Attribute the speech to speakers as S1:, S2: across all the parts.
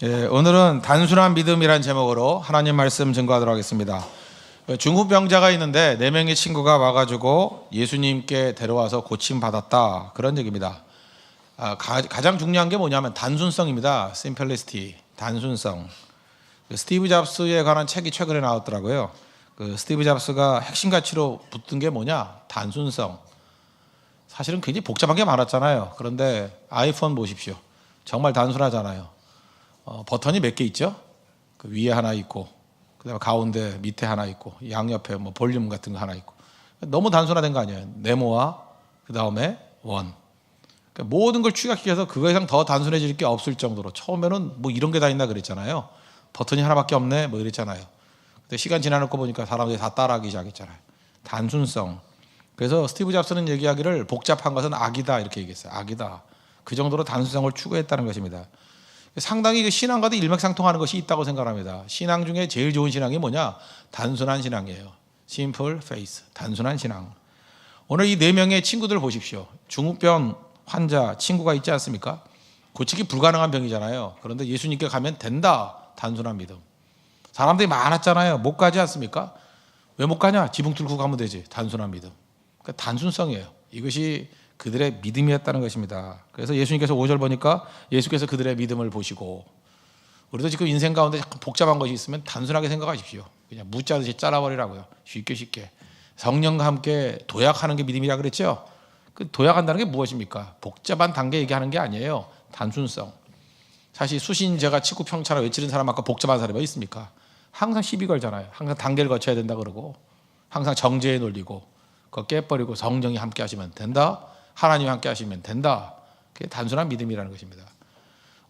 S1: 오늘은 단순한 믿음이란 제목으로 하나님 말씀 증거하도록 하겠습니다. 중풍병자가 있는데 4명의 친구가 와가지고 예수님께 데려와서 고침받았다, 그런 얘기입니다. 가장 중요한 게 뭐냐면 단순성입니다. 심플리시티, 단순성. 스티브 잡스에 관한 책이 최근에 나왔더라고요. 스티브 잡스가 핵심 가치로 붙은 게 뭐냐? 단순성. 사실은 굉장히 복잡한 게 많았잖아요. 그런데 아이폰 보십시오. 정말 단순하잖아요. 버튼이 몇 개 있죠? 그 위에 하나 있고, 그다음에 가운데 밑에 하나 있고, 양옆에 뭐 볼륨 같은 거 하나 있고. 너무 단순화된 거 아니에요? 네모와 그다음에 원. 그러니까 모든 걸 축약시켜서 그거 이상 더 단순해질 게 없을 정도로, 처음에는 뭐 이런 게 다 있나 그랬잖아요. 버튼이 하나밖에 없네 뭐 이랬잖아요. 근데 시간 지나놓고 보니까 사람들이 다 따라하기 시작했잖아요. 단순성. 그래서 스티브 잡스는 얘기하기를 복잡한 것은 악이다 이렇게 얘기했어요. 악이다. 그 정도로 단순성을 추구했다는 것입니다. 상당히 신앙과도 일맥상통하는 것이 있다고 생각합니다. 신앙 중에 제일 좋은 신앙이 뭐냐? 단순한 신앙이에요. Simple faith, 단순한 신앙. 오늘 이 4명의 친구들 보십시오. 중풍병 환자 친구가 있지 않습니까? 고치기 불가능한 병이잖아요. 그런데 예수님께 가면 된다, 단순한 믿음. 사람들이 많았잖아요. 못 가지 않습니까? 왜 못 가냐? 지붕 뚫고 가면 되지. 단순한 믿음. 그러니까 단순성이에요. 이것이 그들의 믿음이었다는 것입니다. 그래서 예수님께서 5절 보니까 예수께서 그들의 믿음을 보시고, 우리도 지금 인생 가운데 자꾸 복잡한 것이 있으면 단순하게 생각하십시오. 그냥 무짜듯이 잘라버리라고요. 쉽게. 성령과 함께 도약하는 게 믿음이라 그랬죠. 그 도약한다는 게 무엇입니까? 복잡한 단계 얘기하는 게 아니에요. 단순성. 사실 수신제가 치구평차를 외치는 사람 아까 복잡한 사람이 있습니까? 항상 시비 걸잖아요. 항상 단계를 거쳐야 된다 그러고, 항상 정죄에 놀리고, 그거 깨버리고 성령이 함께 하시면 된다, 하나님이 함께 하시면 된다. 그게 단순한 믿음이라는 것입니다.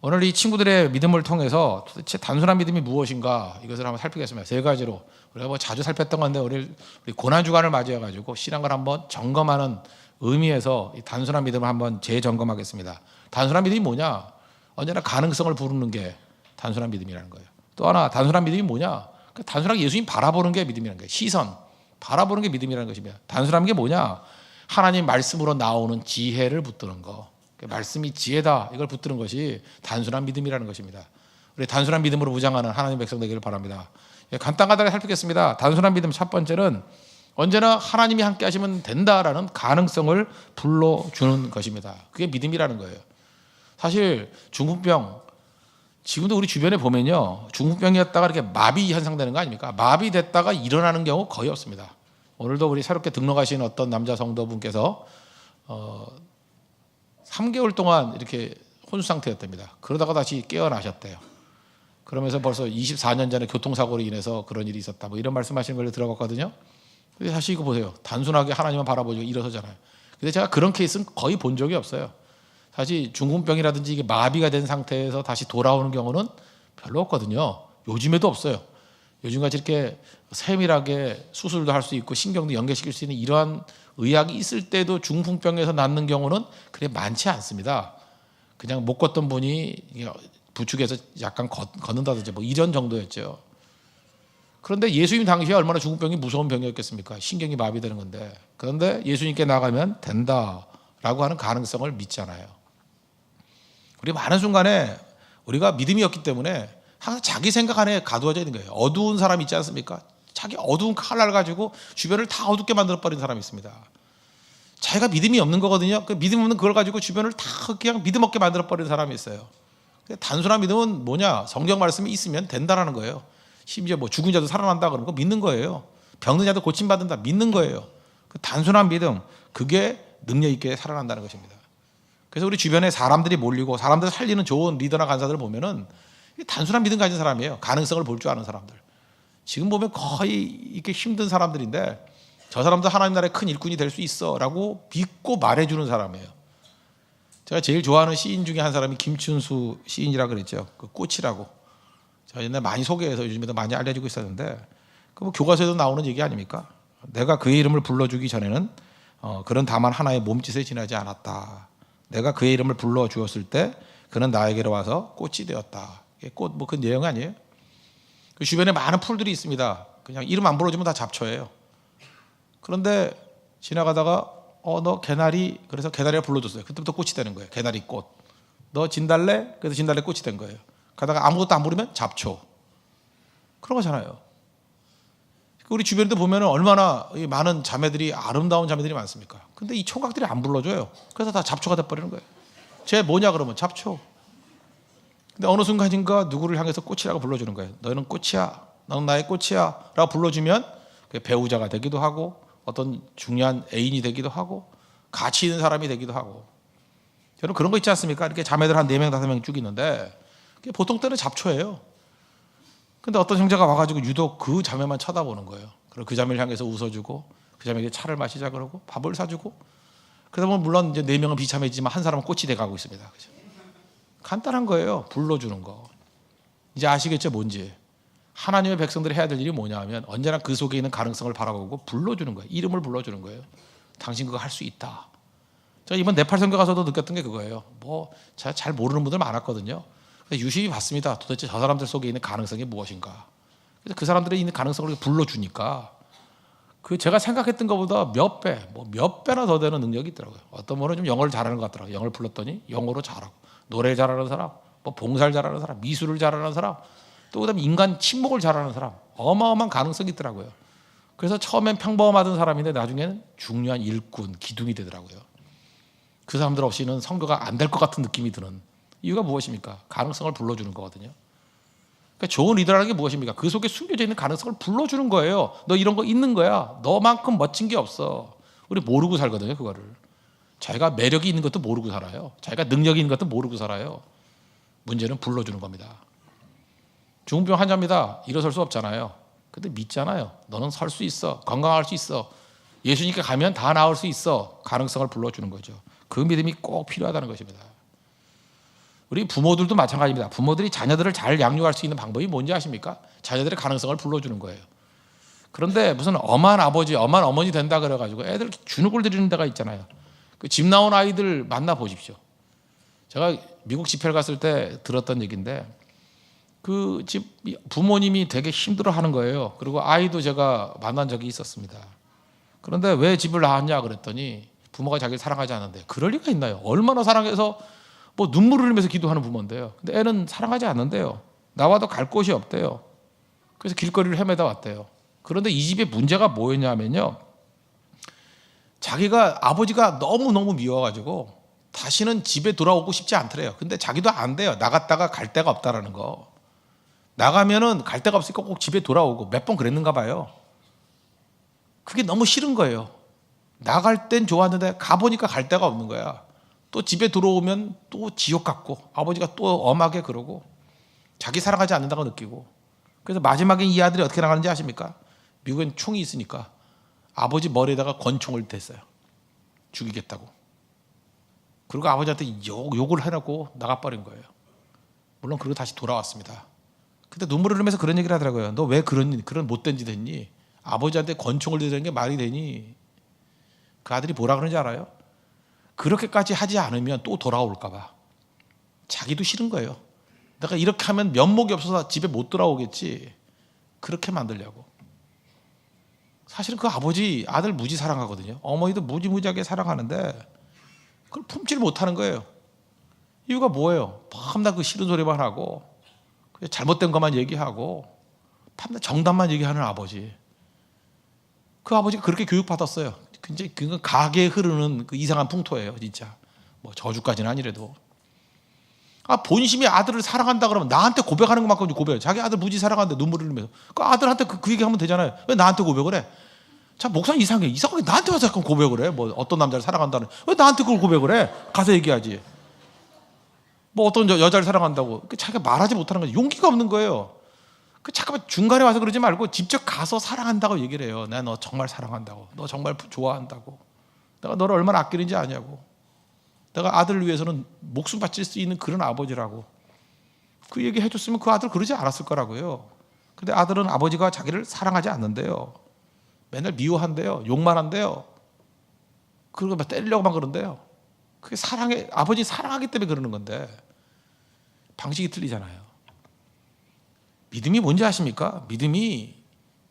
S1: 오늘 이 친구들의 믿음을 통해서 도대체 단순한 믿음이 무엇인가, 이것을 한번 살피겠습니다. 3가지로. 우리가 뭐 자주 살폈던 건데 우리 고난주간을 맞이해가지고 신앙을 한번 점검하는 의미에서 이 단순한 믿음을 한번 재점검하겠습니다. 단순한 믿음이 뭐냐? 언제나 가능성을 부르는 게 단순한 믿음이라는 거예요. 또 하나, 단순한 믿음이 뭐냐? 단순하게 예수님 바라보는 게 믿음이라는 거예요. 시선, 바라보는 게 믿음이라는 것입니다. 단순한 게 뭐냐? 하나님 말씀으로 나오는 지혜를 붙드는 거. 말씀이 지혜다, 이걸 붙드는 것이 단순한 믿음이라는 것입니다. 우리 단순한 믿음으로 무장하는 하나님 백성 되기를 바랍니다. 간단하게 살피겠습니다. 단순한 믿음 첫 번째는 언제나 하나님이 함께 하시면 된다라는 가능성을 불러주는 것입니다. 그게 믿음이라는 거예요. 사실 중풍병, 지금도 우리 주변에 보면요, 중풍병이었다가 이렇게 마비 현상되는 거 아닙니까? 마비됐다가 일어나는 경우 거의 없습니다. 오늘도 우리 새롭게 등록하신 어떤 남자 성도분께서 3개월 동안 이렇게 혼수 상태였답니다. 그러다가 다시 깨어나셨대요. 그러면서 벌써 24년 전에 교통사고로 인해서 그런 일이 있었다, 뭐 이런 말씀하시는 걸 들어갔거든요. 근데 사실 이거 보세요. 단순하게 하나님만 바라보고 일어서잖아요. 근데 제가 그런 케이스는 거의 본 적이 없어요. 사실 중풍병이라든지 이게 마비가 된 상태에서 다시 돌아오는 경우는 별로 없거든요. 요즘에도 없어요. 요즘같이 이렇게 세밀하게 수술도 할 수 있고 신경도 연계시킬 수 있는 이러한 의학이 있을 때도 중풍병에서 낫는 경우는 그렇게 많지 않습니다. 그냥 못 걷던 분이 부축해서 약간 걷는다든지 뭐 이런 정도였죠. 그런데 예수님 당시에 얼마나 중풍병이 무서운 병이었겠습니까? 신경이 마비되는 건데. 그런데 예수님께 나가면 된다라고 하는 가능성을 믿잖아요. 우리 많은 순간에 우리가 믿음이 없기 때문에 항상 자기 생각 안에 가두어져 있는 거예요. 어두운 사람 있지 않습니까? 자기 어두운 칼날 가지고 주변을 다 어둡게 만들어버리는 사람이 있습니다. 자기가 믿음이 없는 거거든요. 그 믿음 없는 그걸 가지고 주변을 다 그냥 믿음 없게 만들어버리는 사람이 있어요. 단순한 믿음은 뭐냐? 성경 말씀이 있으면 된다라는 거예요. 심지어 뭐 죽은 자도 살아난다 그러는 거 믿는 거예요. 병든 자도 고침받는다 믿는 거예요. 그 단순한 믿음, 그게 능력 있게 살아난다는 것입니다. 그래서 우리 주변에 사람들이 몰리고 사람들 살리는 좋은 리더나 간사들을 보면은 단순한 믿음 가진 사람이에요. 가능성을 볼 줄 아는 사람들. 지금 보면 거의 이렇게 힘든 사람들인데 저 사람도 하나님 나라의 큰 일꾼이 될 수 있어 라고 믿고 말해주는 사람이에요. 제가 제일 좋아하는 시인 중에 한 사람이 김춘수 시인이라고 그랬죠. 그 꽃이라고. 제가 옛날에 많이 소개해서 요즘에도 많이 알려지고 있었는데, 그 뭐 교과서에도 나오는 얘기 아닙니까? 내가 그의 이름을 불러주기 전에는 그런 다만 하나의 몸짓에 지나지 않았다. 내가 그의 이름을 불러주었을 때 그는 나에게로 와서 꽃이 되었다. 꽃 뭐 그 내용 아니에요? 그 주변에 많은 풀들이 있습니다. 그냥 이름 안 불러주면 다 잡초예요. 그런데 지나가다가 너 개나리, 그래서 개나리가 불러줬어요. 그때부터 꽃이 되는 거예요. 개나리 꽃. 너 진달래, 그래서 진달래 꽃이 된 거예요. 가다가 아무것도 안 부르면 잡초. 그런 거잖아요. 우리 주변에도 보면 얼마나 많은 자매들이, 아름다운 자매들이 많습니까? 근데 이 총각들이 안 불러줘요. 그래서 다 잡초가 돼버리는 거예요. 쟤 뭐냐 그러면 잡초. 근데 어느 순간인가 누구를 향해서 꽃이라고 불러주는 거예요. 너는 꽃이야, 너는 나의 꽃이야 라고 불러주면 배우자가 되기도 하고 어떤 중요한 애인이 되기도 하고 가치 있는 사람이 되기도 하고. 여러분 그런 거 있지 않습니까? 이렇게 자매들 한 4명 5명 쭉 있는데 보통 때는 잡초예요. 근데 어떤 형제가 와가지고 유독 그 자매만 쳐다보는 거예요. 그리고 그 자매를 향해서 웃어주고 그 자매에게 차를 마시자 그러고 밥을 사주고. 그러다 보면 물론 이제 4명은 비참해지지만 한 사람은 꽃이 돼가고 있습니다. 그죠? 간단한 거예요. 불러주는 거. 이제 아시겠죠 뭔지. 하나님의 백성들이 해야 될 일이 뭐냐 하면 언제나 그 속에 있는 가능성을 바라보고 불러주는 거예요. 이름을 불러주는 거예요. 당신 그거 할 수 있다. 제가 이번 네팔 선교 가서도 느꼈던 게 그거예요. 뭐 제가 잘 모르는 분들 많았거든요. 유심히 봤습니다. 도대체 저 사람들 속에 있는 가능성이 무엇인가. 그래서 그 사람들이 있는 가능성을 불러주니까 그 제가 생각했던 것보다 몇 배나 더 되는 능력이 있더라고요. 어떤 분은 좀 영어를 잘하는 것 같더라고요. 영어를 불렀더니 영어로 잘하고, 노래 잘하는 사람, 뭐 봉사를 잘하는 사람, 미술을 잘하는 사람, 또 그다음에 인간 친목을 잘하는 사람, 어마어마한 가능성이 있더라고요. 그래서 처음엔 평범하던 사람인데 나중에는 중요한 일꾼, 기둥이 되더라고요. 그 사람들 없이는 선교가 안 될 것 같은 느낌이 드는 이유가 무엇입니까? 가능성을 불러주는 거거든요. 그러니까 좋은 리더라는 게 무엇입니까? 그 속에 숨겨져 있는 가능성을 불러주는 거예요. 너 이런 거 있는 거야. 너만큼 멋진 게 없어. 우리 모르고 살거든요, 그거를. 자기가 매력이 있는 것도 모르고 살아요. 자기가 능력이 있는 것도 모르고 살아요. 문제는 불러주는 겁니다. 중풍병 환자입니다. 일어설 수 없잖아요. 근데 믿잖아요. 너는 설 수 있어. 건강할 수 있어. 예수님께 가면 다 나을 수 있어. 가능성을 불러주는 거죠. 그 믿음이 꼭 필요하다는 것입니다. 우리 부모들도 마찬가지입니다. 부모들이 자녀들을 잘 양육할 수 있는 방법이 뭔지 아십니까? 자녀들의 가능성을 불러주는 거예요. 그런데 무슨 엄한 아버지, 엄한 어머니 된다 그래가지고 애들 주눅을 들이는 데가 있잖아요. 그 집 나온 아이들 만나 보십시오. 제가 미국 집회를 갔을 때 들었던 얘기인데 그 집 부모님이 되게 힘들어하는 거예요. 그리고 아이도 제가 만난 적이 있었습니다. 그런데 왜 집을 나왔냐 그랬더니 부모가 자기를 사랑하지 않는데. 그럴 리가 있나요? 얼마나 사랑해서 뭐 눈물을 흘리면서 기도하는 부모인데요. 근데 애는 사랑하지 않는데요. 나와도 갈 곳이 없대요. 그래서 길거리를 헤매다 왔대요. 그런데 이 집의 문제가 뭐였냐면요, 자기가 아버지가 너무너무 미워가지고 다시는 집에 돌아오고 싶지 않더래요. 근데 자기도 안 돼요. 나갔다가 갈 데가 없다라는 거. 나가면은 갈 데가 없으니까 꼭 집에 돌아오고 몇 번 그랬는가 봐요. 그게 너무 싫은 거예요. 나갈 땐 좋았는데 가보니까 갈 데가 없는 거야. 또 집에 들어오면 또 지옥 같고 아버지가 또 엄하게 그러고 자기 사랑하지 않는다고 느끼고. 그래서 마지막에 이 아들이 어떻게 나가는지 아십니까? 미국엔 총이 있으니까 아버지 머리에다가 권총을 댔어요. 죽이겠다고. 그리고 아버지한테 욕을 해놓고 나가버린 거예요. 물론 그리고 다시 돌아왔습니다. 근데 눈물을 흘리면서 그런 얘기를 하더라고요. 너 왜 그런 못된 짓 했니? 아버지한테 권총을 대는 게 말이 되니? 그 아들이 뭐라 그러는지 알아요? 그렇게까지 하지 않으면 또 돌아올까 봐. 자기도 싫은 거예요. 내가 이렇게 하면 면목이 없어서 집에 못 돌아오겠지. 그렇게 만들려고. 사실은 그 아버지 아들 무지 사랑하거든요. 어머니도 무지무지하게 사랑하는데 그걸 품지를 못하는 거예요. 이유가 뭐예요? 밤낮 그 싫은 소리만 하고 잘못된 것만 얘기하고 밤낮 정답만 얘기하는 아버지. 그 아버지가 그렇게 교육받았어요. 굉장히 그건 가게에 흐르는 그 이상한 풍토예요, 진짜. 뭐 저주까지는 아니래도. 본심이 아들을 사랑한다 그러면 나한테 고백하는 것만큼 고백해요. 자기 아들 무지 사랑하는데 눈물을 흘리면서. 그 아들한테 그 얘기하면 되잖아요. 왜 나한테 고백을 해? 자, 목사님 이상하게 나한테 와서 자꾸 고백을 해. 뭐 어떤 남자를 사랑한다는. 왜 나한테 그걸 고백을 해? 가서 얘기하지. 뭐 어떤 여자를 사랑한다고. 자기가 말하지 못하는 거지. 용기가 없는 거예요. 잠깐만 중간에 와서 그러지 말고 직접 가서 사랑한다고 얘기를 해요. 내가 너 정말 사랑한다고. 너 정말 좋아한다고. 내가 너를 얼마나 아끼는지 아냐고. 내가 아들을 위해서는 목숨 바칠 수 있는 그런 아버지라고. 그 얘기 해줬으면 그 아들 그러지 않았을 거라고요. 근데 아들은 아버지가 자기를 사랑하지 않는데요. 맨날 미워한대요. 욕만 한대요. 그리고 막 때리려고만 그런대요. 그게 아버지 사랑하기 때문에 그러는 건데 방식이 틀리잖아요. 믿음이 뭔지 아십니까? 믿음이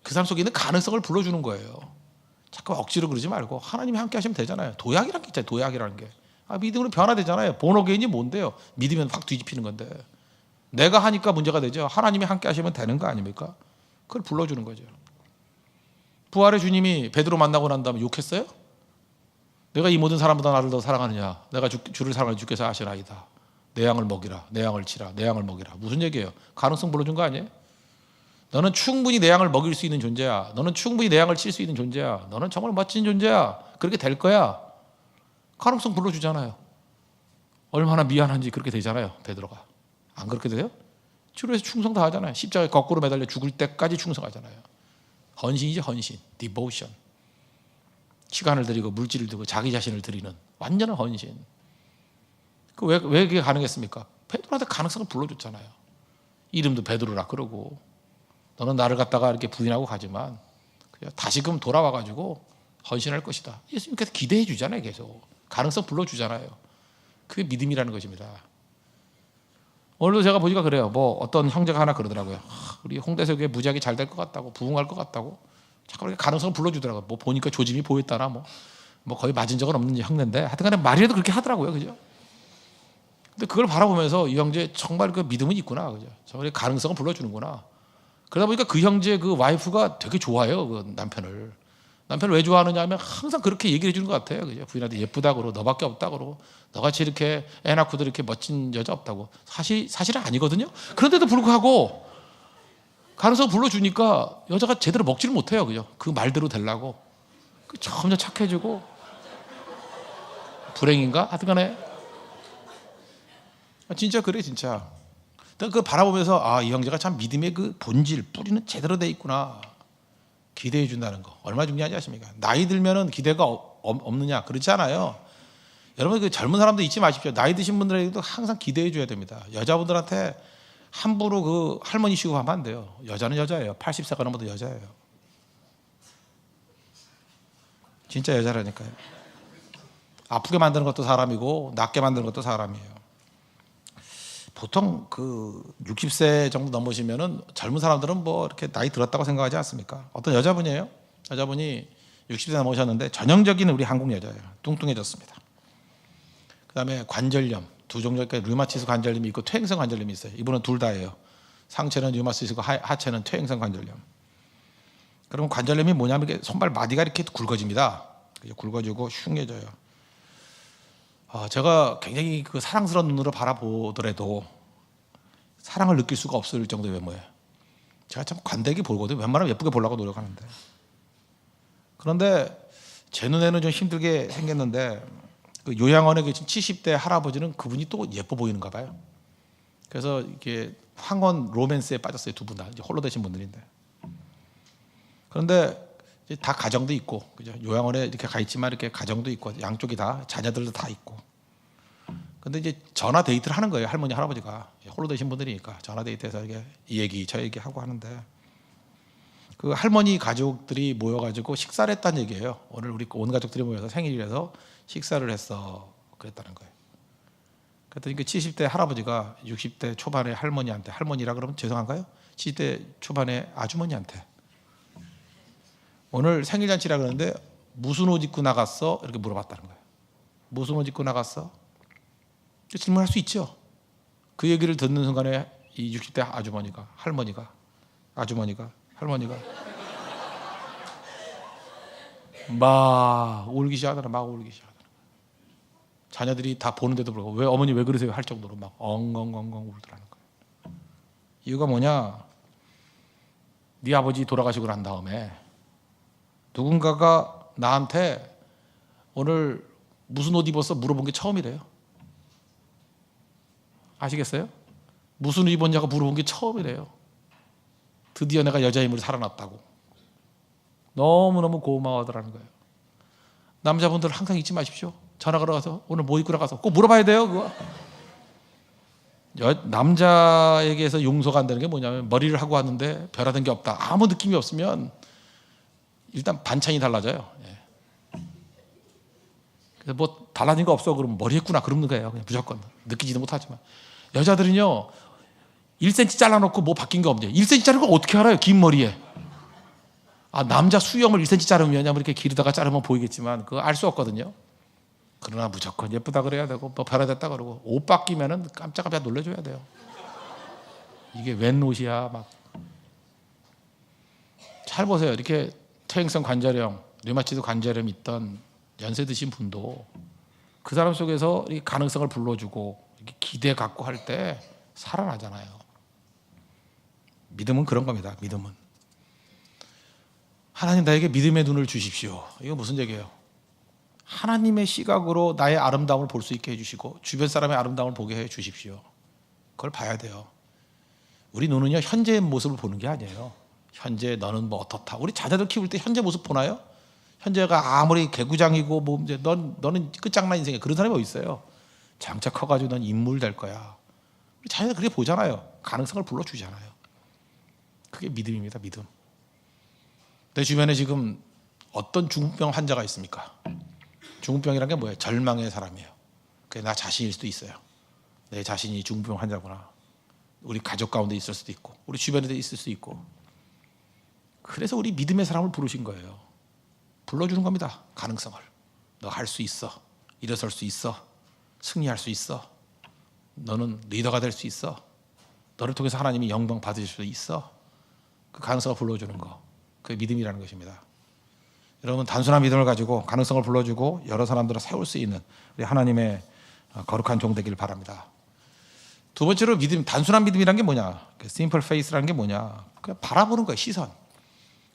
S1: 그 사람 속에 있는 가능성을 불러주는 거예요. 자꾸 억지로 그러지 말고 하나님이 함께 하시면 되잖아요. 도약이라는 게 있잖아요. 도약이라는 게. 믿음으로 변화되잖아요. 본어게인이 뭔데요? 믿으면 확 뒤집히는 건데. 내가 하니까 문제가 되죠. 하나님이 함께 하시면 되는 거 아닙니까? 그걸 불러주는 거죠. 부활의 주님이 베드로 만나고 난 다음에 욕했어요? 내가 이 모든 사람보다 나를 더 사랑하느냐? 내가 주를 사랑하는 주께서 아시나이다. 내 양을 먹이라, 내 양을 치라, 내 양을 먹이라. 무슨 얘기예요? 가능성 불러준 거 아니에요? 너는 충분히 내 양을 먹일 수 있는 존재야. 너는 충분히 내 양을 칠 수 있는 존재야. 너는 정말 멋진 존재야. 그렇게 될 거야. 가능성 불러주잖아요. 얼마나 미안한지 그렇게 되잖아요. 베드로가. 안 그렇게 돼요? 주로 해서 충성 다 하잖아요. 십자가에 거꾸로 매달려 죽을 때까지 충성하잖아요. 헌신이지 헌신, 디보션. 시간을 들이고 물질을 들이고 자기 자신을 드리는 완전한 헌신. 왜 그게 가능했습니까? 베드로한테 가능성을 불러줬잖아요. 이름도 베드로라 그러고 너는 나를 갖다가 이렇게 부인하고 가지만 다시금 돌아와가지고 헌신할 것이다. 예수님께서 기대해 주잖아요. 계속 가능성 불러주잖아요. 그게 믿음이라는 것입니다. 오늘도 제가 보니까 그래요. 뭐 어떤 형제가 하나 그러더라고요. 우리 홍대에서 그게 무지하게 잘 될 것 같다고, 부흥할 것 같다고 자꾸 이렇게 가능성을 불러주더라고요. 뭐 보니까 조짐이 보였다나 뭐 거의 맞은 적은 없는 형제인데 하여튼간에 말이라도 그렇게 하더라고요. 그죠? 근데 그걸 바라보면서 이 형제 정말 그 믿음은 있구나. 그죠? 정말 가능성을 불러주는구나. 그러다 보니까 그 형제 그 와이프가 되게 좋아해요. 그 남편을 왜 좋아하느냐 하면 항상 그렇게 얘기를 해주는 것 같아요. 그죠? 부인한테 예쁘다고 그러고 너밖에 없다고 그러고 너같이 이렇게 애 낳고도 이렇게 멋진 여자 없다고. 사실은 아니거든요. 그런데도 불구하고 가능성 불러주니까 여자가 제대로 먹지를 못해요. 그죠? 그 말대로 되려고 점점 착해지고 불행인가? 하여튼간에 진짜 그래 진짜. 그 바라보면서 이 형제가 참 믿음의 그 본질 뿌리는 제대로 돼 있구나. 기대해 준다는 거 얼마나 중요하지 아십니까? 나이 들면은 기대가 없느냐 그렇지 않아요. 여러분 그 젊은 사람들 잊지 마십시오. 나이 드신 분들에게도 항상 기대해 줘야 됩니다. 여자분들한테 함부로 그 할머니 취급하면 안 돼요. 여자는 여자예요. 80세가 넘어도 여자예요. 진짜 여자라니까요. 아프게 만드는 것도 사람이고 낫게 만드는 것도 사람이에요. 보통 그 60세 정도 넘으시면은 젊은 사람들은 뭐 이렇게 나이 들었다고 생각하지 않습니까? 어떤 여자분이에요. 여자분이 60세 넘으셨는데 전형적인 우리 한국 여자예요. 뚱뚱해졌습니다. 그다음에 관절염 두 종류의 류마티스 관절염이 있고 퇴행성 관절염이 있어요. 이분은 둘 다예요. 상체는 류마티스고 하체는 퇴행성 관절염. 그러면 관절염이 뭐냐면 이렇게 손발 마디가 이렇게 굵어집니다. 굵어지고 흉해져요. 제가 굉장히 그 사랑스러운 눈으로 바라보더라도 사랑을 느낄 수가 없을 정도의 외모예요. 제가 참 관대하게 보거든요. 웬만하면 예쁘게 보려고 노력하는데. 그런데 제 눈에는 좀 힘들게 생겼는데 그 요양원에 계신 70대 할아버지는 그분이 또 예뻐 보이는가 봐요. 그래서 이게 황혼 로맨스에 빠졌어요. 두 분 다 홀로 되신 분들인데. 그런데 이제 다 가정도 있고, 그죠? 요양원에 이렇게 가 있지만 이렇게 가정도 있고, 양쪽이 다 자녀들도 다 있고. 근데 이제 전화 데이트를 하는 거예요. 할머니 할아버지가 홀로 되신 분들이니까 전화 데이트해서 이게 이 얘기 저 얘기 하고 하는데 그 할머니 가족들이 모여가지고 식사를 했다는 얘기예요. 오늘 우리 온 가족들이 모여서 생일이라서 식사를 했어. 그랬다는 거예요. 그랬더니 그 70대 할아버지가 60대 초반의 할머니한테, 할머니라 그러면 죄송한가요? 70대 초반의 아주머니한테 오늘 생일잔치라 그러는데 무슨 옷 입고 나갔어? 이렇게 물어봤다는 거예요. 무슨 옷 입고 나갔어? 질문할 수 있죠. 그 얘기를 듣는 순간에 이 60대 할머니가 막 울기 시작하더라. 자녀들이 다 보는데도 불구하고 왜 어머니 왜 그러세요? 할 정도로 막 엉엉엉엉 울더라는 거예요. 이유가 뭐냐? 네 아버지 돌아가시고 난 다음에 누군가가 나한테 오늘 무슨 옷 입었어? 물어본 게 처음이래요. 아시겠어요? 무슨 옷 입었냐고 물어본 게 처음이래요. 드디어 내가 여자 힘으로 살아났다고. 너무너무 고마워하더라는 거예요. 남자분들 항상 잊지 마십시오. 전화 걸어가서 오늘 뭐 입고 나가서 꼭 물어봐야 돼요. 그거. 남자에게서 용서가 안 되는 게 뭐냐면 머리를 하고 왔는데 변화된 게 없다. 아무 느낌이 없으면 일단 반찬이 달라져요. 그래서 뭐 달라진 거 없어 그러면 머리 했구나 그러는 거예요. 그냥 무조건 느끼지도 못하지만 여자들은요 1cm 잘라놓고 뭐 바뀐 거 없냐. 1cm 자른 거 어떻게 알아요? 긴 머리에. 남자 수염을 1cm 자르면 왜냐면 이렇게 기르다가 자르면 보이겠지만 그거 알 수 없거든요. 그러나 무조건 예쁘다 그래야 되고 뭐 변화됐다 그러고 옷 바뀌면은 깜짝깜짝 놀래줘야 돼요. 이게 웬 옷이야 막. 잘 보세요. 이렇게 퇴행성 관절염, 류마티드 관절염 있던 연세 드신 분도 그 사람 속에서 이 가능성을 불러주고 이렇게 기대 갖고 할 때 살아나잖아요. 믿음은 그런 겁니다. 믿음은 하나님 나에게 믿음의 눈을 주십시오. 이거 무슨 얘기예요? 하나님의 시각으로 나의 아름다움을 볼 수 있게 해주시고 주변 사람의 아름다움을 보게 해주십시오. 그걸 봐야 돼요. 우리 눈은요 현재의 모습을 보는 게 아니에요. 현재 너는 뭐 어떻다. 우리 자녀들 키울 때 현재 모습 보나요? 현재가 아무리 개구장이고 뭐 이제 너는 끝장난 인생에 그런 사람이 어디 있어요? 장차 커가지고 넌 인물 될 거야. 우리 자녀들 그렇게 보잖아요. 가능성을 불러주잖아요. 그게 믿음입니다. 믿음. 내 주변에 지금 어떤 중풍병 환자가 있습니까? 중풍병이란 게 뭐예요? 절망의 사람이에요. 그게 나 자신일 수도 있어요. 내 자신이 중풍병 환자구나. 우리 가족 가운데 있을 수도 있고 우리 주변에 있을 수도 있고. 그래서 우리 믿음의 사람을 부르신 거예요. 불러주는 겁니다. 가능성을. 너 할 수 있어. 일어설 수 있어. 승리할 수 있어. 너는 리더가 될 수 있어. 너를 통해서 하나님이 영광 받으실 수 있어. 그 가능성을 불러주는 거. 그게 믿음이라는 것입니다. 여러분 단순한 믿음을 가지고 가능성을 불러주고 여러 사람들을 세울 수 있는 우리 하나님의 거룩한 종 되기를 바랍니다. 두 번째로 믿음, 단순한 믿음이란 게 뭐냐? 심플 페이스라는 게 뭐냐? 그냥 바라보는 거예요. 시선.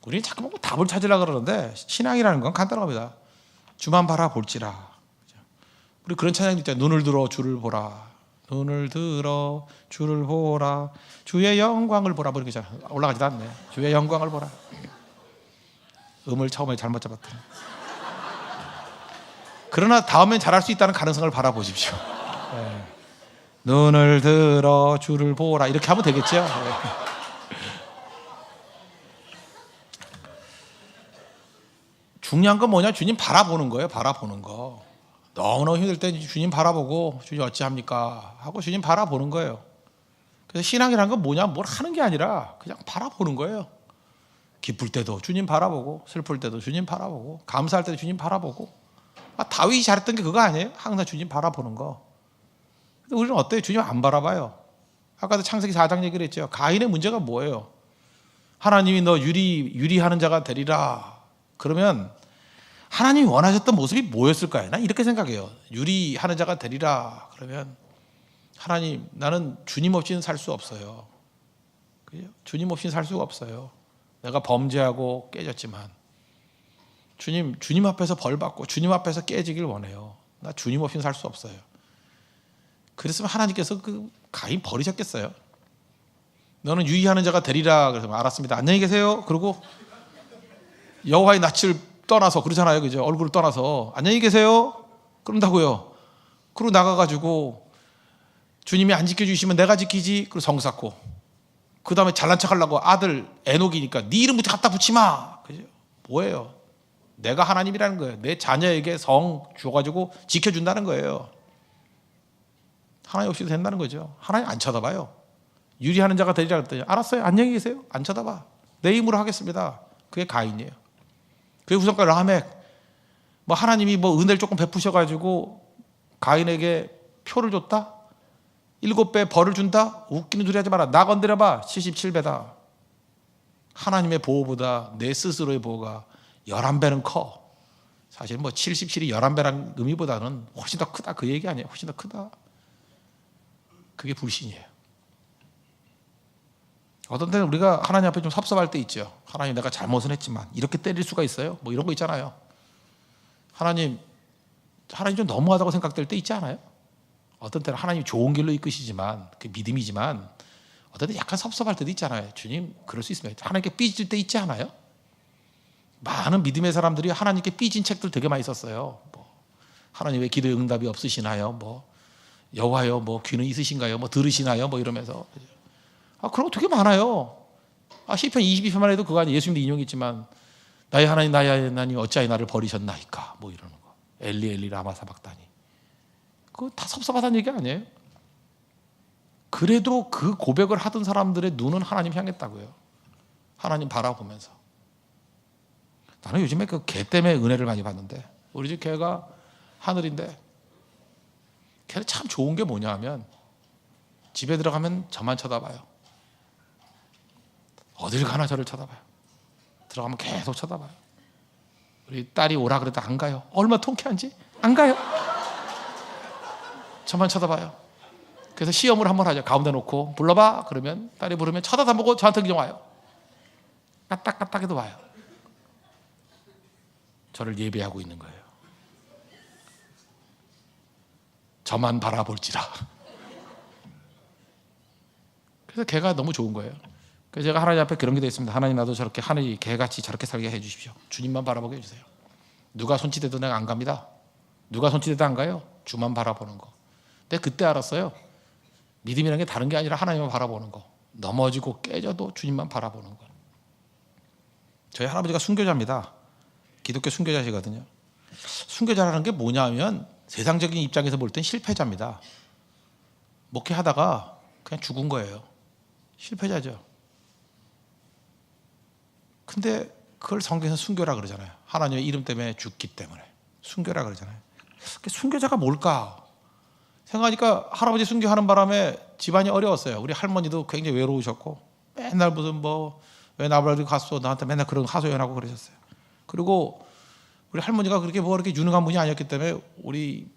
S1: 우리는 자꾸 뭐 답을 찾으려고 그러는데 신앙이라는 건 간단합니다. 주만 바라볼지라. 우리 그런 찬양도 있잖아요. 눈을 들어 주를 보라. 눈을 들어 주를 보라. 주의 영광을 보라. 뭐 이렇게 올라가지도 않네. 주의 영광을 보라. 음을 처음에 잘못 잡았더니. 그러나 다음엔 잘할 수 있다는 가능성을 바라보십시오. 네. 눈을 들어 주를 보라. 이렇게 하면 되겠죠. 네. 중요한 건 뭐냐? 주님 바라보는 거예요. 바라보는 거. 너무너무 힘들 때 주님 바라보고 주님 어찌합니까? 하고 주님 바라보는 거예요. 그래서 신앙이라는 건 뭐냐? 뭘 하는 게 아니라 그냥 바라보는 거예요. 기쁠 때도 주님 바라보고 슬플 때도 주님 바라보고 감사할 때도 주님 바라보고. 다윗이 잘했던 게 그거 아니에요? 항상 주님 바라보는 거. 근데 우리는 어때요? 주님 안 바라봐요. 아까도 창세기 4장 얘기를 했죠. 가인의 문제가 뭐예요? 하나님이 너 유리하는 자가 되리라. 그러면 하나님이 원하셨던 모습이 뭐였을까요? 난 이렇게 생각해요. 유리하는 자가 되리라. 그러면 하나님 나는 주님 없이는 살 수 없어요. 그죠? 주님 없이는 살 수가 없어요. 내가 범죄하고 깨졌지만 주님 앞에서 벌받고 주님 앞에서 깨지길 원해요. 나 주님 없이는 살 수 없어요. 그랬으면 하나님께서 그 가인 버리셨겠어요? 너는 유의하는 자가 되리라. 그래서 알았습니다. 안녕히 계세요. 그리고 여호와의 낯을 떠나서 그러잖아요. 그죠? 얼굴을 떠나서 안녕히 계세요. 그런다고요. 그리고 나가가지고 주님이 안 지켜주시면 내가 지키지. 그리고 성 쌓고 그 다음에 잘난 척하려고 아들 에녹이니까 네 이름부터 갖다 붙지 마. 그죠? 뭐예요? 내가 하나님이라는 거예요. 내 자녀에게 성 주어가지고 지켜준다는 거예요. 하나님 없이도 된다는 거죠. 하나님 안 쳐다봐요. 유리하는 자가 되리라 그랬더니 알았어요. 안녕히 계세요. 안 쳐다봐. 내 힘으로 하겠습니다. 그게 가인이에요. 그게 후손과 라멕. 뭐 하나님이 뭐 은혜를 조금 베푸셔가지고 가인에게 표를 줬다? 7배 벌을 준다? 웃기는 소리 하지 마라. 나 건드려봐. 77배다. 하나님의 보호보다 내 스스로의 보호가 11배는 커. 사실 뭐 77이 11배라는 의미보다는 훨씬 더 크다. 그 얘기 아니에요. 훨씬 더 크다. 그게 불신이에요. 어떤 때는 우리가 하나님 앞에 좀 섭섭할 때 있죠. 하나님 내가 잘못은 했지만 이렇게 때릴 수가 있어요? 뭐 이런 거 있잖아요. 하나님 좀 너무하다고 생각될 때 있지 않아요? 어떤 때는 하나님 좋은 길로 이끄시지만 그 믿음이지만 어떤 때 약간 섭섭할 때도 있잖아요. 주님 그럴 수 있습니다. 하나님께 삐질 때 있지 않아요? 많은 믿음의 사람들이 하나님께 삐진 책들 되게 많이 썼어요. 뭐 하나님 왜 기도에 응답이 없으시나요? 뭐 여호와여 뭐 귀는 있으신가요? 뭐 들으시나요? 뭐 이러면서 그런 거 되게 많아요. 시편 22편만 해도 그거 아니에요. 예수님도 인용이 있지만 나의 하나님 나의 하나님 어찌하여 나를 버리셨나이까 뭐 이러는 거. 엘리 엘리 라마 사박다니. 그거 다 섭섭하다는 얘기 아니에요? 그래도 그 고백을 하던 사람들의 눈은 하나님 향했다고요. 하나님 바라보면서. 나는 요즘에 그 개 때문에 은혜를 많이 받는데 우리 집 개가 하늘인데 걔는 참 좋은 게 뭐냐 하면 집에 들어가면 저만 쳐다봐요. 어딜 가나 저를 쳐다봐요. 들어가면 계속 쳐다봐요. 우리 딸이 오라 그래도 안 가요. 얼마나 통쾌한지 안 가요. 저만 쳐다봐요. 그래서 시험을 한번 하죠. 가운데 놓고 불러봐. 그러면 딸이 부르면 쳐다보고 저한테 그냥 와요. 까딱까딱해도 와요. 저를 예배하고 있는 거예요. 저만 바라볼지라. 그래서 개가 너무 좋은 거예요. 그래서 제가 하나님 앞에 그런 게 되어 있습니다. 하나님, 나도 저렇게 하늘이 개같이 저렇게 살게 해주십시오. 주님만 바라보게 해주세요. 누가 손짓해도 내가 안 갑니다. 누가 손짓해도 안 가요. 주만 바라보는 거. 근데 그때 알았어요. 믿음이라는 게 다른 게 아니라 하나님만 바라보는 거. 넘어지고 깨져도 주님만 바라보는 거. 저희 할아버지가 순교자입니다. 기독교 순교자시거든요. 순교자라는 게 뭐냐면 세상적인 입장에서 볼 땐 실패자입니다. 목회하다가 그냥 죽은 거예요. 실패자죠. 근데 그걸 성경에서 순교라 그러잖아요. 하나님의 이름 때문에 죽기 때문에 순교라 그러잖아요. 순교자가 뭘까 생각하니까 할아버지 순교하는 바람에 집안이 어려웠어요. 우리 할머니도 굉장히 외로우셨고 맨날 무슨 뭐 왜 나버리 갔어 나한테 맨날 그런 하소연하고 그러셨어요. 그리고 우리 할머니가 그렇게 뭐 이렇게 유능한 분이 아니었기 때문에 우리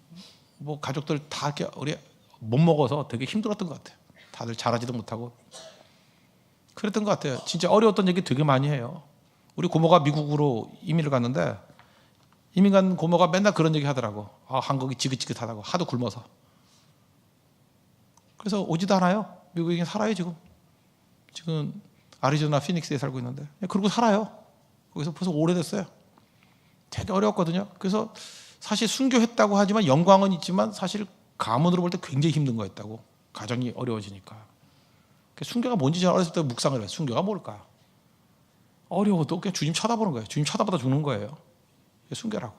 S1: 뭐 가족들 다 이렇게 우리 못 먹어서 되게 힘들었던 것 같아요. 다들 잘하지도 못하고 그랬던 것 같아요. 진짜 어려웠던 얘기 되게 많이 해요. 우리 고모가 미국으로 이민을 갔는데 이민 간 고모가 맨날 그런 얘기 하더라고. 한국이 지긋지긋하다고 하도 굶어서. 그래서 오지도 않아요. 미국에 살아요 지금 아리조나 피닉스에 살고 있는데 그러고 살아요. 거기서 벌써 오래됐어요. 되게 어려웠거든요. 그래서 사실 순교했다고 하지만 영광은 있지만 사실 가문으로 볼 때 굉장히 힘든 거였다고. 가정이 어려워지니까. 순교가 뭔지 제가 어렸을 때 묵상을 해요. 순교가 뭘까? 어려워도 그냥 주님 쳐다보는 거예요. 주님 쳐다보다 죽는 거예요. 순교라고.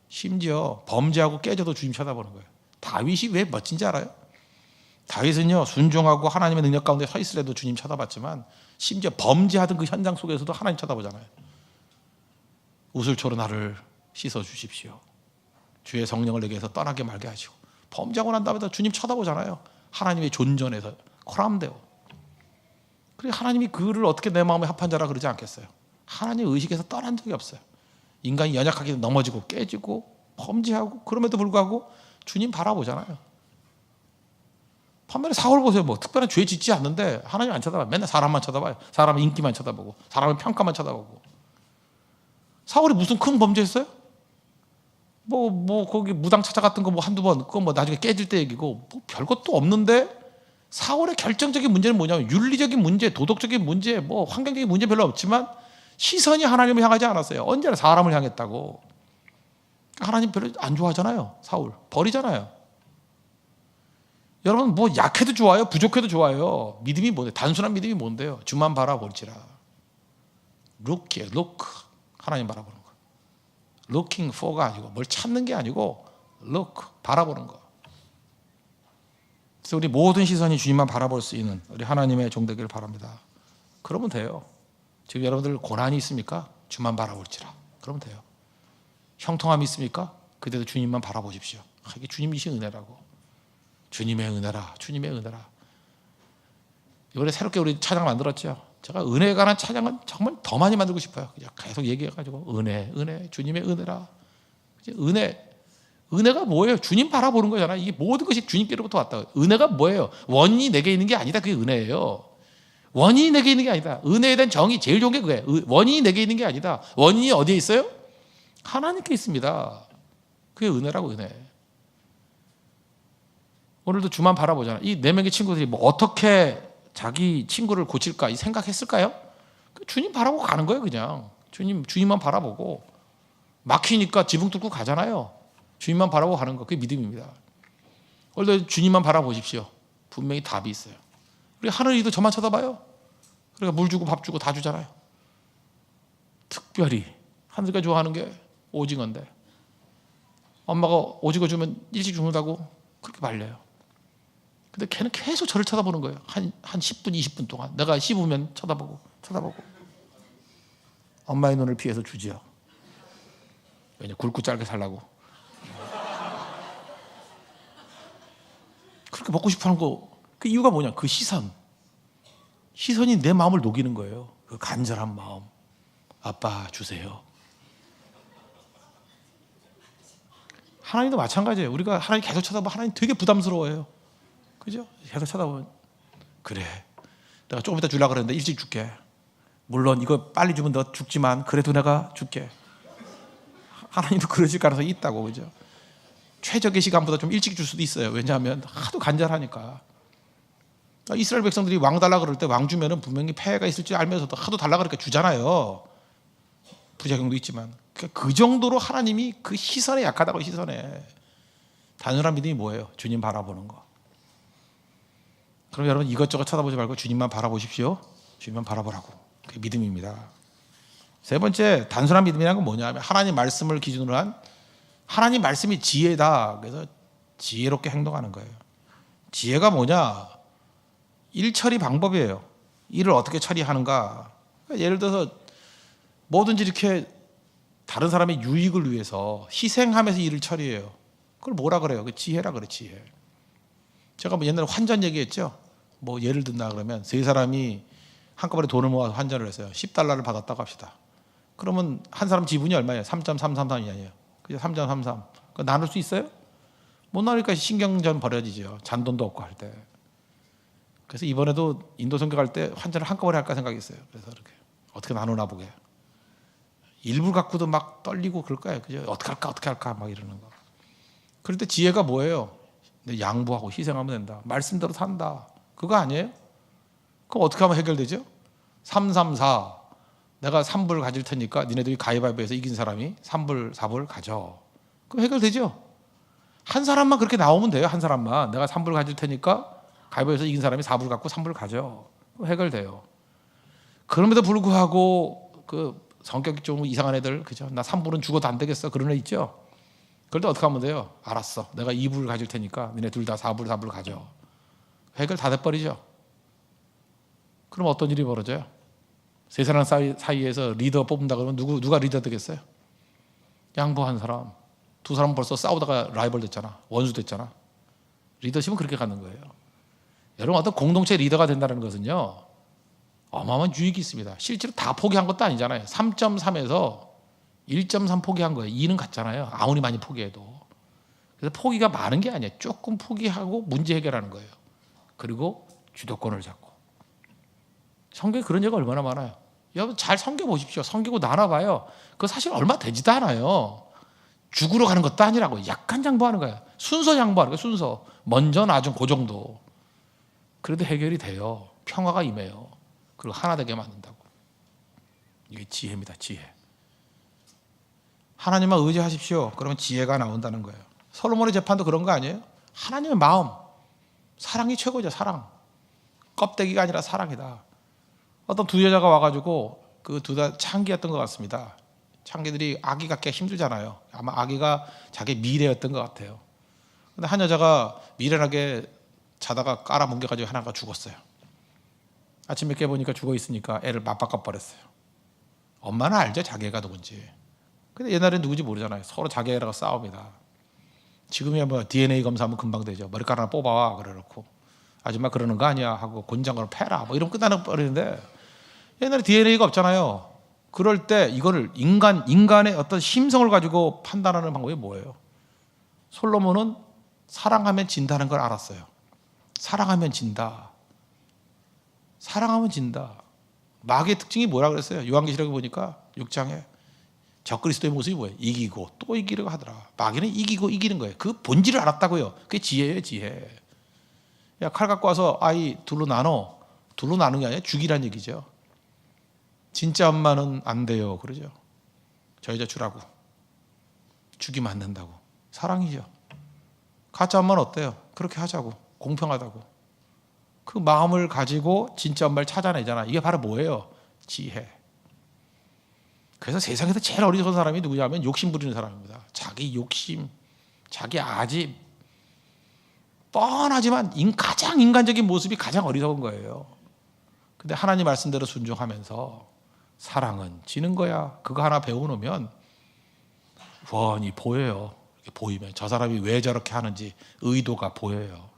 S1: 심지어 범죄하고 깨져도 주님 쳐다보는 거예요. 다윗이 왜 멋진지 알아요? 다윗은요 순종하고 하나님의 능력 가운데 서 있으려도 주님 쳐다봤지만 심지어 범죄하던 그 현장 속에서도 하나님 쳐다보잖아요. 우슬초로 나를 씻어 주십시오. 주의 성령을 내게서 떠나게 말게 하시고 범죄하고 난 다음에 주님 쳐다보잖아요. 하나님의 존전에서 코람데오. 그리고 하나님이 그를 어떻게 내 마음에 합한 자라 그러지 않겠어요. 하나님 의식에서 떠난 적이 없어요. 인간이 연약하게 넘어지고 깨지고 범죄하고 그럼에도 불구하고 주님 바라보잖아요. 반면에 사울 보세요. 뭐 특별한 죄 짓지 않는데 하나님 안 쳐다봐요. 맨날 사람만 쳐다봐요. 사람의 인기만 쳐다보고 사람의 평가만 쳐다보고. 사울이 무슨 큰 범죄했어요? 뭐 거기 무당 찾아갔던 거 뭐 한두 번 그거 뭐 나중에 깨질 때 얘기고 뭐 별것도 없는데 사울의 결정적인 문제는 뭐냐면 윤리적인 문제, 도덕적인 문제, 뭐 환경적인 문제 별로 없지만 시선이 하나님을 향하지 않았어요. 언제나 사람을 향했다고. 하나님 별로 안 좋아하잖아요. 사울 버리잖아요. 여러분 뭐 약해도 좋아요, 부족해도 좋아요. 믿음이 뭔데? 단순한 믿음이 뭔데요? 주만 바라볼지라. look 하나님 바라보는 거. looking for가 아니고 뭘 찾는 게 아니고 look 바라보는 거. 그래서 우리 모든 시선이 주님만 바라볼 수 있는 우리 하나님의 종 되기를 바랍니다. 그러면 돼요. 지금 여러분들 고난이 있습니까? 주만 바라볼지라. 그러면 돼요. 형통함이 있습니까? 그때도 주님만 바라보십시오. 이게 주님이신 은혜라고. 주님의 은혜라, 주님의 은혜라. 이번에 새롭게 우리 찬양 만들었죠. 제가 은혜에 관한 찬양은 정말 더 많이 만들고 싶어요. 그냥 계속 얘기해가지고 은혜, 주님의 은혜라. 은혜가 뭐예요? 주님 바라보는 거잖아요. 이게 모든 것이 주님께로부터 왔다. 은혜가 뭐예요? 원인이 내게 있는 게 아니다. 그게 은혜예요. 원인이 내게 있는 게 아니다. 은혜에 대한 정의 제일 좋은 게 그거예요. 원인이 내게 있는 게 아니다. 원인이 어디에 있어요? 하나님께 있습니다. 그게 은혜라고 은혜. 오늘도 주만 바라보잖아요. 이 4명의 친구들이 뭐 어떻게 자기 친구를 고칠까 이 생각했을까요? 주님 바라보고 가는 거예요. 그냥 주님만 바라보고 막히니까 지붕 뚫고 가잖아요. 주님만 바라보고 가는 거 그게 믿음입니다. 오늘도 주님만 바라보십시오. 분명히 답이 있어요. 우리 하늘이도 저만 쳐다봐요. 그러니까 물 주고 밥 주고 다 주잖아요. 특별히 하늘이가 좋아하는 게 오징어인데 엄마가 오징어 주면 일찍 죽는다고 그렇게 말려요. 근데 걔는 계속 저를 쳐다보는 거예요. 한 10분, 20분 동안. 내가 씹으면 쳐다보고. 엄마의 눈을 피해서 주지요. 왜냐, 굵고 짧게 살라고. 그렇게 먹고 싶어 하는 거, 그 이유가 뭐냐? 그 시선. 시선이 내 마음을 녹이는 거예요. 그 간절한 마음. 아빠 주세요. 하나님도 마찬가지예요. 우리가 하나님 계속 쳐다보면 하나님 되게 부담스러워요. 그죠? 계속 쳐다보면 그래, 내가 조금 이따 주려고 그랬는데 일찍 줄게. 물론 이거 빨리 주면 너 죽지만 그래도 내가 줄게. 하나님도 그러실 가능성이 있다고. 그죠? 최적의 시간보다 좀 일찍 줄 수도 있어요. 왜냐하면 하도 간절하니까. 이스라엘 백성들이 왕 달라 그럴 때 왕 주면은 분명히 폐해가 있을 줄 알면서도 하도 달라 그러니까 주잖아요. 부작용도 있지만 그 정도로 하나님이 그 시선에 약하다고. 시선에. 단순한 믿음이 뭐예요? 주님 바라보는 거. 그럼 여러분 이것저것 쳐다보지 말고 주님만 바라보십시오. 주님만 바라보라고. 그게 믿음입니다. 세 번째 단순한 믿음이라는 건 뭐냐면 하나님 말씀을 기준으로 한, 하나님 말씀이 지혜다. 그래서 지혜롭게 행동하는 거예요. 지혜가 뭐냐? 일 처리 방법이에요. 일을 어떻게 처리하는가. 그러니까 예를 들어서 뭐든지 이렇게 다른 사람의 유익을 위해서 희생하면서 일을 처리해요. 그걸 뭐라 그래요? 그 지혜라 그래. 지혜. 제가 뭐 옛날에 환전 얘기했죠. 뭐 예를 든다 그러면 세 사람이 한꺼번에 돈을 모아서 환전을 했어요. 10달러를 받았다고 합시다. 그러면 한 사람 지분이 얼마예요? 3.333이 아니에요. 그죠? 3.33. 그거 나눌 수 있어요? 못 나누니까 신경전 벌어지죠. 잔돈도 없고 할 때. 그래서 이번에도 인도 선교 갈 때 환전을 한꺼번에 할까 생각했어요. 그래서 이렇게 어떻게 나누나 보게. 일부 갖고도 막 떨리고 그럴 거예요. 그죠? 어떻게 할까 막 이러는 거. 그럴 때 지혜가 뭐예요? 양보하고 희생하면 된다. 말씀대로 산다. 그거 아니에요? 그럼 어떻게 하면 해결되죠? 334. 내가 3불 가질 테니까 니네들이 가위바위보에서 이긴 사람이 3불, 4불 가져. 그럼 해결되죠? 한 사람만 그렇게 나오면 돼요. 한 사람만. 내가 3불 가질 테니까 가위바위보에서 이긴 사람이 4불 갖고 3불 가져. 그럼 해결돼요. 그럼에도 불구하고 그 성격이 좀 이상한 애들, 그죠? 나 3불은 죽어도 안 되겠어. 그런 애 있죠? 그럴 때 어떻게 하면 돼요? 알았어. 내가 2불 가질 테니까 니네 둘 다 4불, 3불 가져. 해결 다 돼버리죠? 그럼 어떤 일이 벌어져요? 세 사람 사이에서 리더 뽑는다 그러면 누가 리더 되겠어요? 양보한 사람. 두 사람은 벌써 싸우다가 라이벌 됐잖아. 원수 됐잖아. 리더십은 그렇게 가는 거예요. 여러분 어떤 공동체 리더가 된다는 것은요, 어마어마한 유익이 있습니다. 실제로 다 포기한 것도 아니잖아요. 3.3에서 1.3 포기한 거예요. 2는 같잖아요. 아무리 많이 포기해도. 그래서 포기가 많은 게 아니에요. 조금 포기하고 문제 해결하는 거예요. 그리고 주도권을 잡고. 성경에 그런 얘기가 얼마나 많아요. 여러분 잘 섬겨보십시오. 섬기고 나눠봐요. 그거 사실 얼마 되지도 않아요. 죽으러 가는 것도 아니라고. 약간 양보하는 거예요. 순서 양보하는 거예요. 순서. 먼저 나중 그 정도. 그래도 해결이 돼요. 평화가 임해요. 그리고 하나 되게 만든다고. 이게 지혜입니다. 지혜. 하나님만 의지하십시오. 그러면 지혜가 나온다는 거예요. 솔로몬의 재판도 그런 거 아니에요? 하나님의 마음. 사랑이 최고죠. 사랑. 껍데기가 아니라 사랑이다. 어떤 두 여자가 와가지고 그 둘 다 창기였던 것 같습니다. 창기들이 아기 갖기가 힘들잖아요. 아마 아기가 자기 미래였던 것 같아요. 근데 한 여자가 미련하게 자다가 깔아뭉개가지고 하나가 죽었어요. 아침에 깨보니까 죽어 있으니까 애를 맞바꿔 버렸어요. 엄마는 알죠, 자기 애가 누군지. 근데 옛날엔 누군지 모르잖아요. 서로 자기 애라고 싸웁니다. 지금이야 뭐 DNA 검사하면 금방 되죠. 머리카락 하나 뽑아와 그래놓고 아줌마 그러는 거 아니야 하고 곤장으로 패라 뭐 이러면 끝나는 버리는데, 옛날에 DNA가 없잖아요. 그럴 때 이거를 인간의 어떤 심성을 가지고 판단하는 방법이 뭐예요? 솔로몬은 사랑하면 진다는 걸 알았어요. 사랑하면 진다. 사랑하면 진다. 마귀의 특징이 뭐라 그랬어요? 요한계시록에 보니까 6장에 적그리스도의 모습이 뭐예요? 이기고 또 이기려고 하더라. 마귀는 이기고 이기는 거예요. 그 본질을 알았다고요. 그게 지혜예요, 지혜. 야, 칼 갖고 와서 아이 둘로 나눠. 둘로 나누는 게 아니라 죽이란 얘기죠. 진짜 엄마는 안 돼요. 그러죠. 저 여자 주라고. 죽이면 안 된다고. 사랑이죠. 가짜 엄마는 어때요? 그렇게 하자고. 공평하다고. 그 마음을 가지고 진짜 엄마를 찾아내잖아. 이게 바로 뭐예요? 지혜. 그래서 세상에서 제일 어리석은 사람이 누구냐면 욕심 부리는 사람입니다. 자기 욕심, 자기 아집. 뻔하지만 가장 인간적인 모습이 가장 어리석은 거예요. 근데 하나님 말씀대로 순종하면서 사랑은 지는 거야. 그거 하나 배워놓으면 훤히 보여요. 이렇게 보이면 저 사람이 왜 저렇게 하는지 의도가 보여요.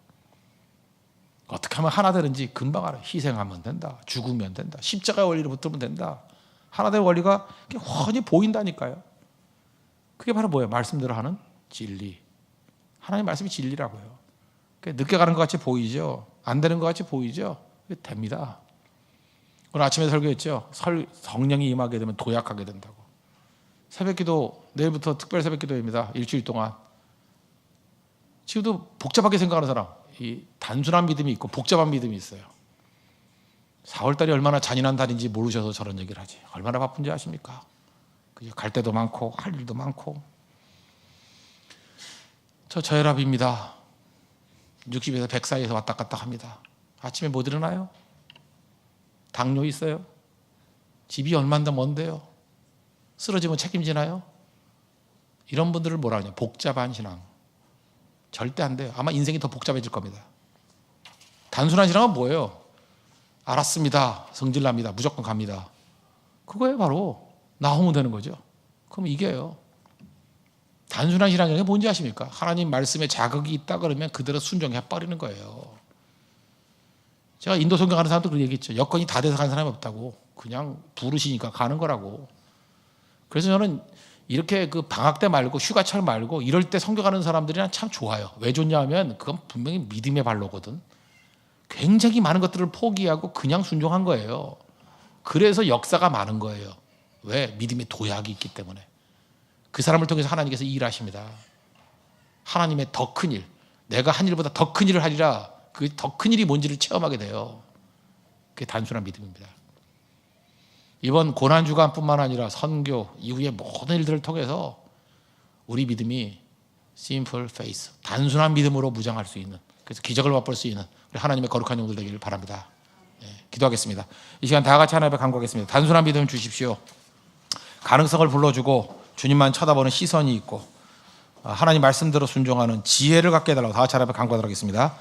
S1: 어떻게 하면 하나 되는지 금방 알아. 희생하면 된다. 죽으면 된다. 십자가의 원리를 붙들면 된다. 하나 된 원리가 훤히 보인다니까요. 그게 바로 뭐예요? 말씀대로 하는 진리. 하나님 말씀이 진리라고요. 늦게 가는 것 같이 보이죠? 안 되는 것 같이 보이죠? 됩니다. 오늘 아침에 설교했죠? 성령이 임하게 되면 도약하게 된다고. 새벽기도, 내일부터 특별 새벽기도입니다. 일주일 동안. 지금도 복잡하게 생각하는 사람, 이 단순한 믿음이 있고 복잡한 믿음이 있어요. 4월달이 얼마나 잔인한 달인지 모르셔서 저런 얘기를 하지. 얼마나 바쁜지 아십니까? 갈 데도 많고 할 일도 많고. 저 저혈압입니다. 60에서 100 사이에서 왔다 갔다 합니다. 아침에 못 일어나요? 당뇨 있어요? 집이 얼마나 먼데요? 쓰러지면 책임지나요? 이런 분들을 뭐라 하냐? 복잡한 신앙. 절대 안 돼요. 아마 인생이 더 복잡해질 겁니다. 단순한 신앙은 뭐예요? 알았습니다. 성질납니다. 무조건 갑니다. 그거에 바로 나오면 되는 거죠. 그럼 이겨요. 단순한 신앙이 뭔지 아십니까? 하나님 말씀에 자극이 있다 그러면 그대로 순종해버리는 거예요. 제가 인도 성경 가는 사람도 그렇게 얘기했죠. 여건이 다 돼서 가는 사람이 없다고. 그냥 부르시니까 가는 거라고. 그래서 저는 이렇게 그 방학 때 말고 휴가철 말고 이럴 때 성경 가는 사람들이랑 참 좋아요. 왜 좋냐 하면 그건 분명히 믿음의 발로거든. 굉장히 많은 것들을 포기하고 그냥 순종한 거예요. 그래서 역사가 많은 거예요. 왜? 믿음의 도약이 있기 때문에. 그 사람을 통해서 하나님께서 일하십니다. 하나님의 더 큰 일, 내가 한 일보다 더 큰 일을 하리라. 그 더 큰 일이 뭔지를 체험하게 돼요. 그게 단순한 믿음입니다. 이번 고난주간뿐만 아니라 선교 이후의 모든 일들을 통해서 우리 믿음이 simple faith, 단순한 믿음으로 무장할 수 있는, 그래서 기적을 맛볼 수 있는 우리 하나님의 거룩한 영들 되기를 바랍니다. 기도하겠습니다. 이 시간 다 같이 하나님 앞에 간구하겠습니다. 단순한 믿음 주십시오. 가능성을 불러주고 주님만 쳐다보는 시선이 있고 하나님 말씀대로 순종하는 지혜를 갖게 해달라고 다 같이 하나님 앞에 간구하도록 하겠습니다.